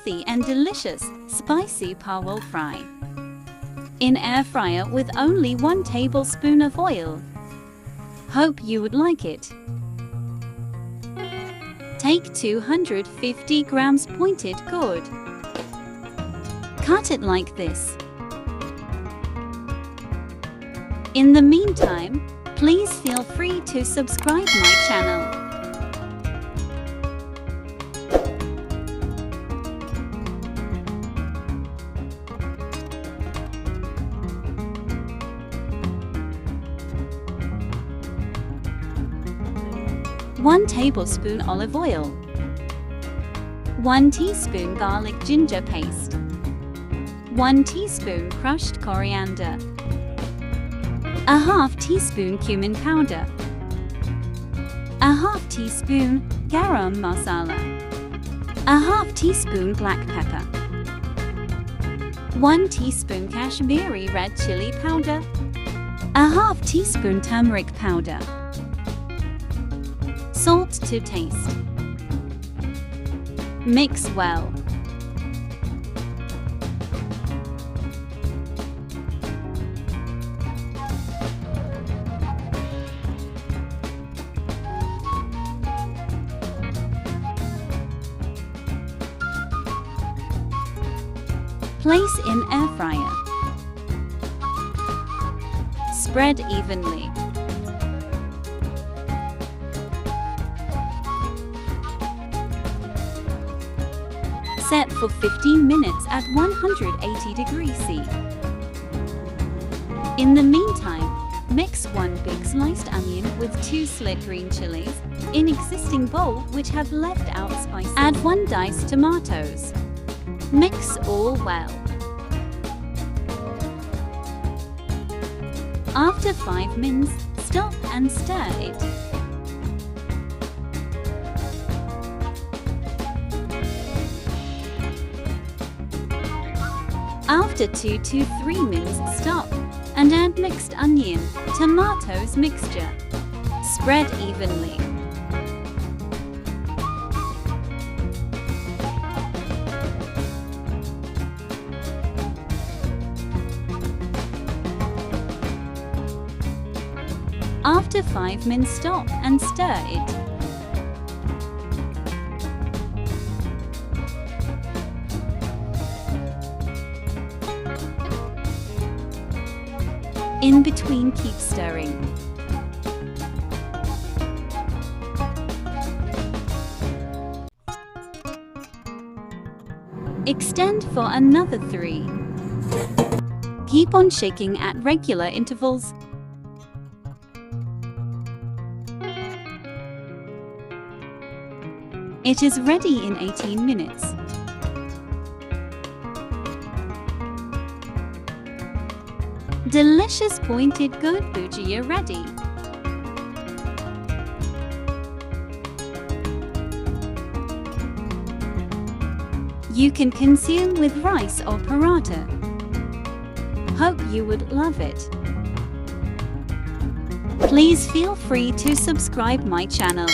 healthy and delicious spicy parwal fry in air fryer with only 1 tablespoon of oil. Hope you would like it. Take 250 grams pointed gourd. Cut it like this. In the meantime, please feel free to subscribe my channel. One tablespoon olive oil, 1 teaspoon garlic ginger paste, 1 teaspoon crushed coriander, a half teaspoon cumin powder, a half teaspoon garam masala, a half teaspoon black pepper, 1 teaspoon kashmiri red chilli powder, a half teaspoon turmeric powder, salt to taste. Mix well. Place in air fryer. Spread evenly. Set for 15 minutes at 180 degrees C. In the meantime, mix 1 big sliced onion with 2 slit green chillies in existing bowl which have left out spices. Add 1 diced tomatoes. Mix all well. After 5 minutes, stop and stir it. After 2 to 3 minutes, stop and add mixed onion, tomatoes mixture. Spread evenly. After 5 minutes, stop and stir it. In between, keep stirring. Extend for another 3. Keep on shaking at regular intervals. It is ready in 18 minutes. Delicious pointed gourd bhujia ready. You can consume with rice or paratha. Hope you would love it. Please feel free to subscribe my channel.